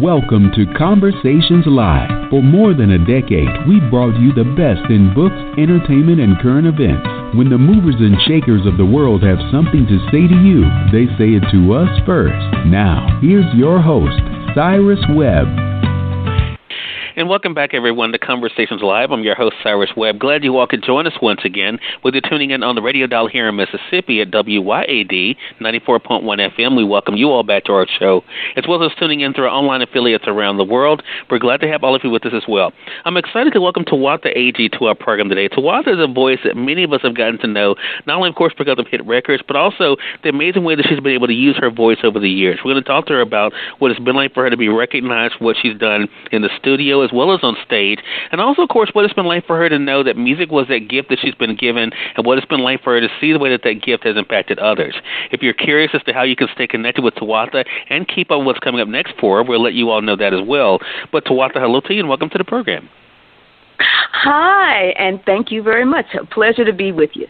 Welcome to Conversations Live. For more than a decade, we've brought you the best in books, entertainment, and current events. When the movers and shakers of the world have something to say to you, they say it to us first. Now, here's your host, Cyrus Webb. And welcome back, everyone, to Conversations Live. I'm your host, Cyrus Webb. Glad you all could join us once again, whether you're tuning in on the radio dial here in Mississippi at WYAD 94.1 FM. We welcome you all back to our show, as well as tuning in through our online affiliates around the world. We're glad to have all of you with us as well. I'm excited to welcome Tawatha Agee to our program today. Tawatha is a voice that many of us have gotten to know, not only, of course, because of hit records, but also the amazing way that she's been able to use her voice over the years. We're going to talk to her about what it's been like for her to be recognized, what she's done in the studio, as well as on stage, and also, of course, what it's been like for her to know that music was that gift that she's been given, and what it's been like for her to see the way that that gift has impacted others. If you're curious as to how you can stay connected with Tawatha and keep up what's coming up next for her, we'll let you all know that as well. But Tawatha, hello to you, and welcome to the program. Hi, and thank you very much. A pleasure to be with you.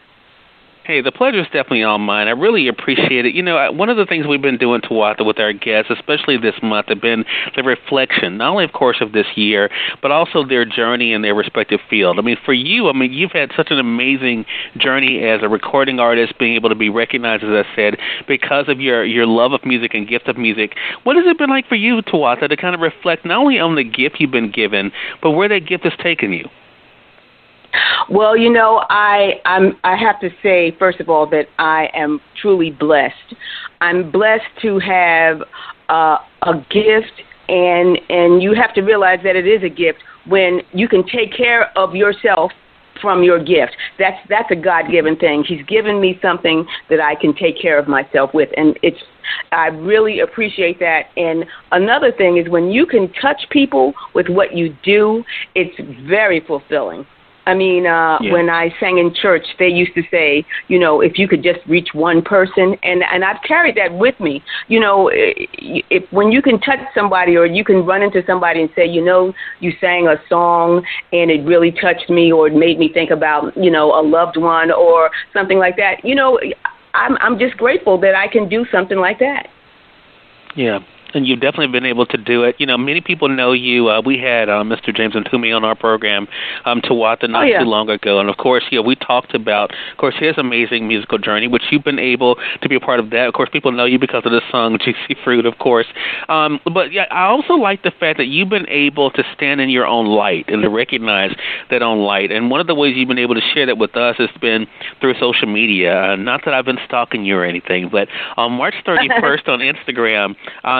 Hey, the pleasure is definitely all mine. I really appreciate it. You know, one of the things we've been doing, Tawatha, with our guests, especially this month, have been the reflection, not only, of course, of this year, but also their journey in their respective field. I mean, for you, you've had such an amazing journey as a recording artist, being able to be recognized, as I said, because of your love of music and gift of music. What has it been like for you, Tawatha, to kind of reflect not only on the gift you've been given, but where that gift has taken you? Well, you know, I have to say, first of all, that I am truly blessed. I'm blessed to have a gift, and you have to realize that it is a gift when you can take care of yourself from your gift. That's a God-given thing. He's given me something that I can take care of myself with, and I really appreciate that. And another thing is when you can touch people with what you do, it's very fulfilling. I mean, when I sang in church, they used to say, you know, if you could just reach one person, and I've carried that with me. You know, when you can touch somebody, or you can run into somebody and say, you know, you sang a song and it really touched me, or it made me think about, you know, a loved one or something like that. You know, I'm just grateful that I can do something like that. Yeah. And you've definitely been able to do it. You know, many people know you. We had Mr. James Ntume on our program, Tawatha, not too long ago. And, of course, we talked about, of course, his amazing musical journey, which you've been able to be a part of that. Of course, people know you because of the song Juicy Fruit, of course. But, yeah, I also like the fact that you've been able to stand in your own light and to recognize that own light. And one of the ways you've been able to share that with us has been through social media. Not that I've been stalking you or anything, but on March 31st on Instagram,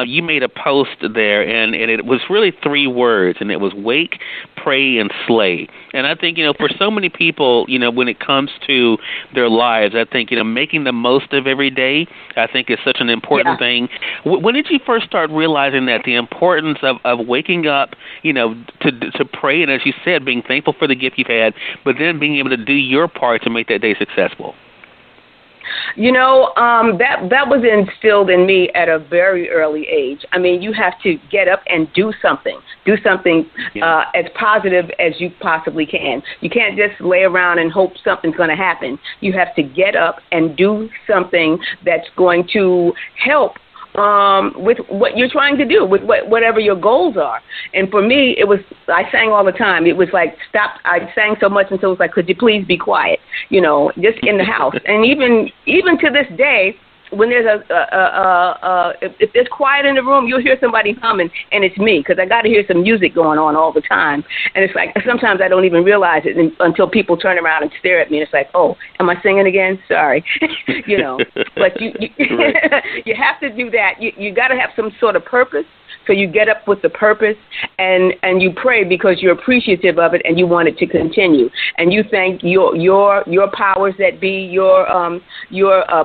you made a post there, and it was really 3 words, and it was wake, pray, and slay. And I think, you know, for so many people, you know, when it comes to their lives, I think, you know, making the most of every day, I think is such an important thing. When did you first start realizing that, the importance of waking up, you know, to pray, and as you said, being thankful for the gift you've had, but then being able to do your part to make that day successful? You know, that was instilled in me at a very early age. I mean, you have to get up and do something as positive as you possibly can. You can't just lay around and hope something's going to happen. You have to get up and do something that's going to help with what you're trying to do, with whatever your goals are. And for me, I sang all the time. It was like, I sang so much until it was like, could you please be quiet, you know, just in the house. And even to this day, when there's if there's quiet in the room, you'll hear somebody humming, and it's me, because I got to hear some music going on all the time. And it's like, sometimes I don't even realize it until people turn around and stare at me, and it's like, oh, am I singing again? Sorry. You know, but you you have to do that. You got to have some sort of purpose. So you get up with the purpose, and you pray because you're appreciative of it and you want it to continue. And you thank your powers that be, your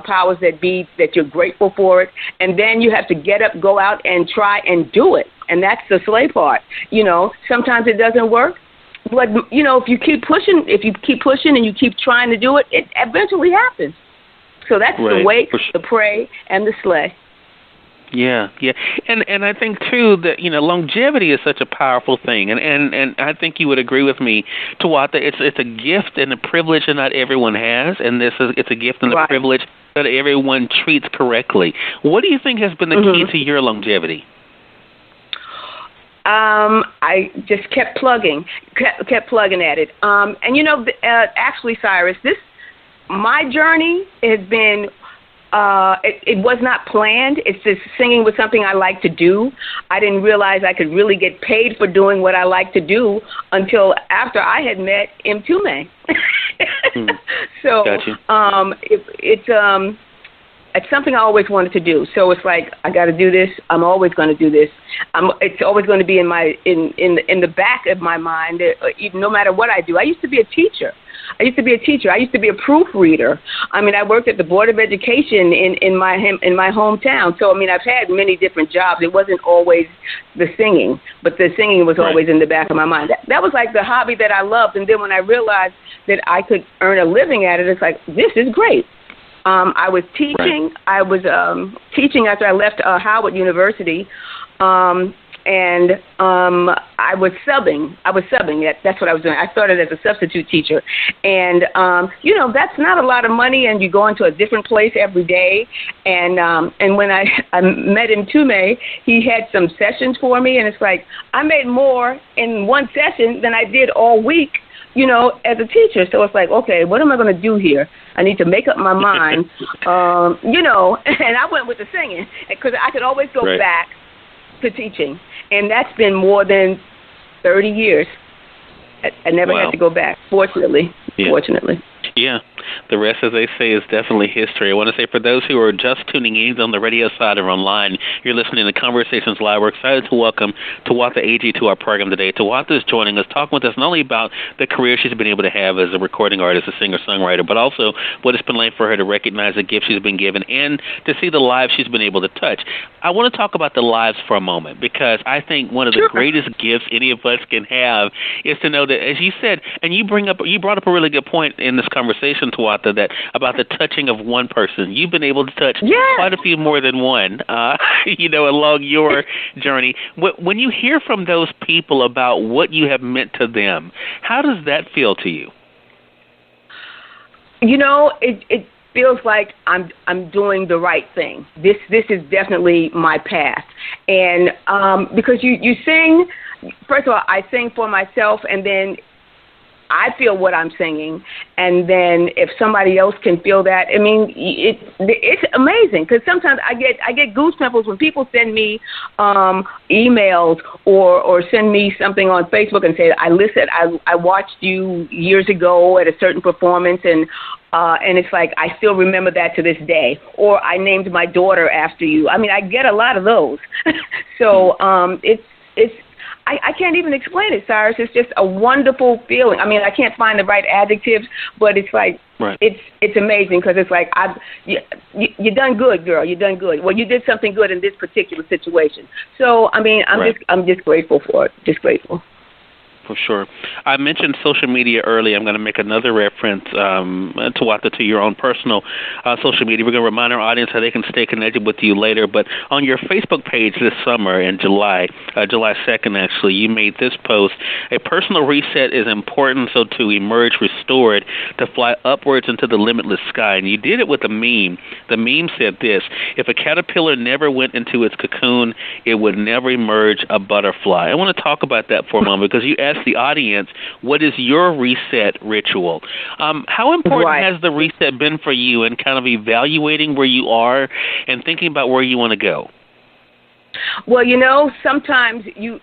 powers that be, that you're grateful for it. And then you have to get up, go out, and try and do it. And that's the slay part. You know, sometimes it doesn't work. But, you know, if you keep pushing and you keep trying to do it, it eventually happens. So that's the wait, the pray, and the slay. Yeah, and I think too that, you know, longevity is such a powerful thing, and I think you would agree with me, Tawatha. It's a gift and a privilege that not everyone has, and it's a gift and a privilege that everyone treats correctly. What do you think has been the key to your longevity? I just kept plugging at it. And actually, Cyrus, my journey has been. It was not planned. It's just singing was something I like to do. I didn't realize I could really get paid for doing what I like to do until after I had met Mtume. So it's something I always wanted to do. So it's like I got to do this. I'm always going to do this. It's always going to be in the back of my mind, even no matter what I do. I used to be a teacher. I used to be a proofreader. I mean, I worked at the Board of Education in my hometown. So, I mean, I've had many different jobs. It wasn't always the singing, but the singing was always in the back of my mind. That was like the hobby that I loved. And then when I realized that I could earn a living at it, it's like, this is great. I was teaching. Right. I was teaching after I left Howard University. And I was subbing. That's what I was doing. I started as a substitute teacher. And, that's not a lot of money, and you go into a different place every day. And when I met Mtume, he had some sessions for me, and it's like I made more in one session than I did all week, as a teacher. So it's like, okay, what am I going to do here? I need to make up my mind, and I went with the singing because I could always go back to teaching. And that's been more than 30 years. I never had to go back, fortunately. Yeah. The rest, as they say, is definitely history. I want to say for those who are just tuning in on the radio side or online, you're listening to Conversations Live. We're excited to welcome Tawatha Agee to our program today. Tawatha is joining us, talking with us not only about the career she's been able to have as a recording artist, a singer-songwriter, but also what it's been like for her to recognize the gift she's been given and to see the lives she's been able to touch. I want to talk about the lives for a moment because I think one of the greatest gifts any of us can have is to know that, as you said, and you brought up a really good point in this conversation, Tawatha, that about the touching of one person. You've been able to touch quite a few more than one, along your journey. When you hear from those people about what you have meant to them, how does that feel to you? It feels like I'm doing the right thing. This is definitely my path. And because you sing, first of all, I sing for myself, and then I feel what I'm singing, and then if somebody else can feel that, I mean, it's amazing because sometimes I get goose pimples when people send me emails or send me something on Facebook and say, I watched you years ago at a certain performance, and it's like I still remember that to this day, or I named my daughter after you. I mean, I get a lot of those, so it's. I can't even explain it, Cyrus. It's just a wonderful feeling. I mean, I can't find the right adjectives, but it's like it's amazing because it's like you done good, girl. You done good. Well, you did something good in this particular situation. So I mean, I'm just grateful for it. Just grateful. For sure. I mentioned social media earlier. I'm going to make another reference, Tawatha, to your own personal social media. We're going to remind our audience how they can stay connected with you later. But on your Facebook page this summer in July 2nd, actually, you made this post. A personal reset is important so to emerge restored, to fly upwards into the limitless sky. And you did it with a meme. The meme said this: if a caterpillar never went into its cocoon, it would never emerge a butterfly. I want to talk about that for a moment because you asked the audience, what is your reset ritual? How important has the reset been for you in kind of evaluating where you are and thinking about where you want to go? Well, sometimes you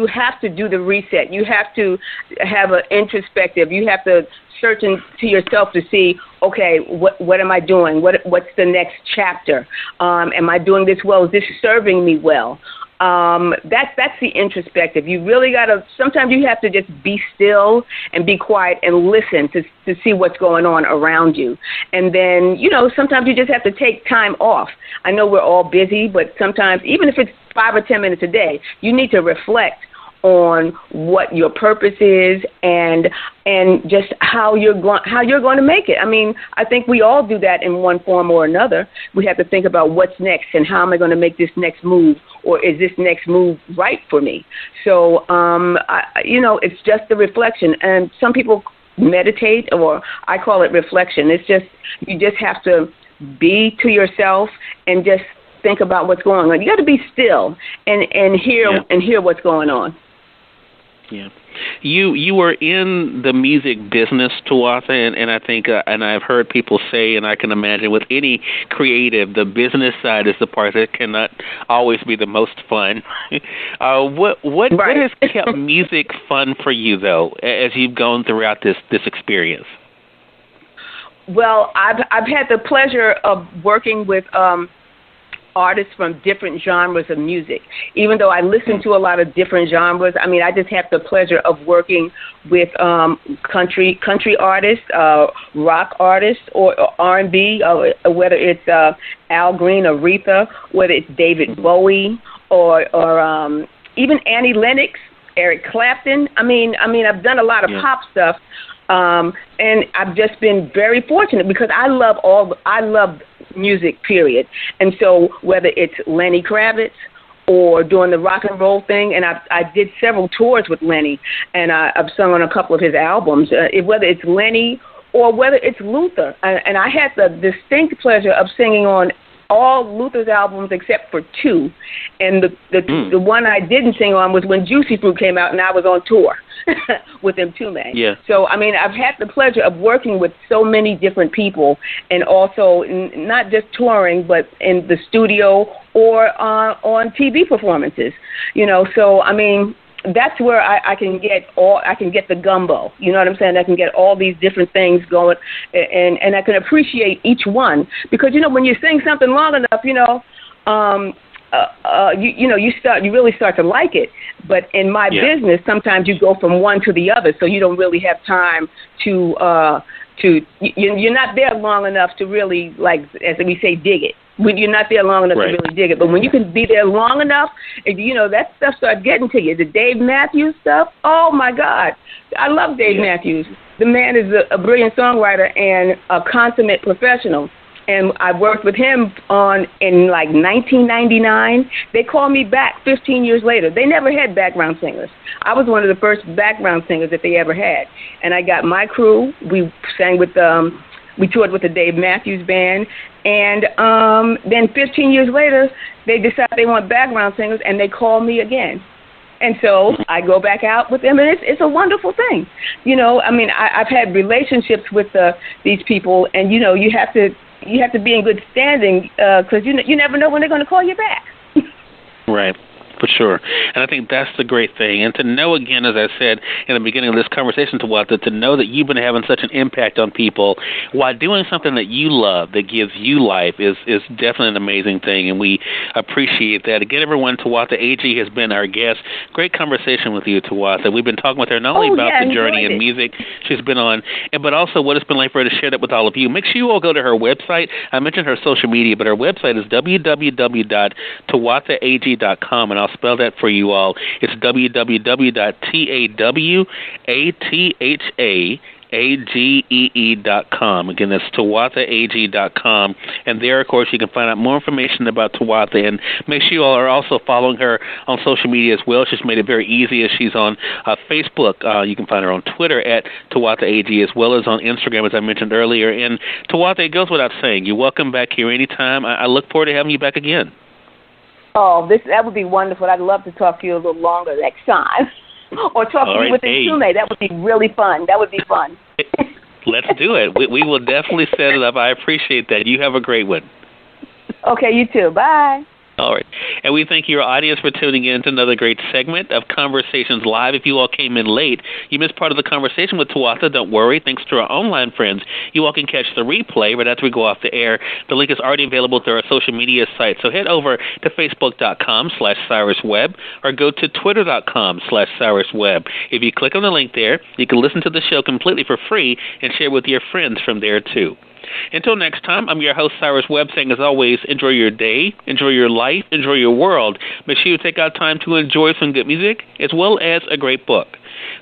have to do the reset. You have to have an introspective. You have to search into yourself to see, okay, what am I doing? What's the next chapter? Am I doing this well? Is this serving me well? That's the introspective. You really gotta. Sometimes you have to just be still and be quiet and listen to see what's going on around you. And then sometimes you just have to take time off. I know we're all busy, but sometimes even if it's 5 or 10 minutes a day, you need to reflect on what your purpose is and just how you're going to make it. I mean, I think we all do that in one form or another. We have to think about what's next and how am I going to make this next move, or is this next move right for me? So, it's just the reflection. And some people meditate, or I call it reflection. It's just, you just have to be to yourself and just think about what's going on. You got to be still and hear what's going on. Yeah. You were in the music business, Tawatha, and I think, and I've heard people say, and I can imagine with any creative, the business side is the part that cannot always be the most fun. What has kept music fun for you, though, as you've gone throughout this experience? Well, I've had the pleasure of working with artists from different genres of music. Even though I listen to a lot of different genres, I mean, I just have the pleasure of working with country artists, rock artists, or R&B, whether it's Al Green, Aretha, whether it's David Bowie, or even Annie Lennox, Eric Clapton. I mean, I've done a lot of pop stuff. And I've just been very fortunate because I love music, period. And so whether it's Lenny Kravitz or doing the rock and roll thing, and I did several tours with Lenny, and I've sung on a couple of his albums, whether it's Lenny or whether it's Luther. And I had the distinct pleasure of singing on all Luther's albums except for two. And the one I didn't sing on was when Juicy Fruit came out, and I was on tour with him too, man. Yeah. So, I mean, I've had the pleasure of working with so many different people, and also not just touring, but in the studio or on TV performances. You know, so, I mean, that's where I can get the gumbo. You know what I'm saying? I can get all these different things going, and I can appreciate each one, because, you know, when you sing something long enough, you know, you really start to like it. But in my business, sometimes you go from one to the other, so you don't really have time to you're not there long enough to really, like, as we say, dig it. You're not there long enough to really dig it. But when you can be there long enough, you know, that stuff starts getting to you. The Dave Matthews stuff, oh, my God. I love Dave Matthews. The man is a brilliant songwriter and a consummate professional. And I worked with him in like 1999. They called me back 15 years later. They never had background singers. I was one of the first background singers that they ever had. And I got my crew. We sang with we toured with the Dave Matthews Band. And then 15 years later, they decided they want background singers, and they call me again. And so I go back out with them, and it's a wonderful thing. You know, I mean, I've had relationships with these people, and, you know, you have to be in good standing, because you never know when they're going to call you back. Right. For sure. And I think that's the great thing. And to know, again, as I said in the beginning of this conversation, Tawatha, to know that you've been having such an impact on people while doing something that you love, that gives you life, is definitely an amazing thing. And we appreciate that. Again, everyone, Tawatha Agee has been our guest. Great conversation with you, Tawatha. We've been talking with her not only about the journey in music she's been on, but also what it's been like for her to share that with all of you. Make sure you all go to her website. I mentioned her social media, but her website is www.tawathaagee.com, and I'll spell that for you all. It's www.tawathaagee.com. Again, that's tawathaagee.com. And there, of course, you can find out more information about Tawatha. And make sure you all are also following her on social media as well. She's made it very easy, as she's on Facebook. You can find her on Twitter at Tawatha Agee, as well as on Instagram, as I mentioned earlier. And Tawatha, it goes without saying, you're welcome back here anytime. I look forward to having you back again. Oh, that would be wonderful. I'd love to talk to you a little longer next time. Or talk to you with Ntume. That would be really fun. That would be fun. Let's do it. We will definitely set it up. I appreciate that. You have a great one. Okay, you too. Bye. All right. And we thank your audience for tuning in to another great segment of Conversations Live. If you all came in late, you missed part of the conversation with Tawatha. Don't worry. Thanks to our online friends, you all can catch the replay right after we go off the air. The link is already available through our social media site. So head over to Facebook.com/Cyrus Webb or go to Twitter.com/Cyrus Webb. If you click on the link there, you can listen to the show completely for free and share with your friends from there too. Until next time, I'm your host, Cyrus Webb, saying, as always, enjoy your day, enjoy your life, enjoy your world. Make sure you take out time to enjoy some good music as well as a great book.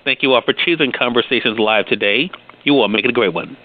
Thank you all for choosing Conversations Live today. You all make it a great one.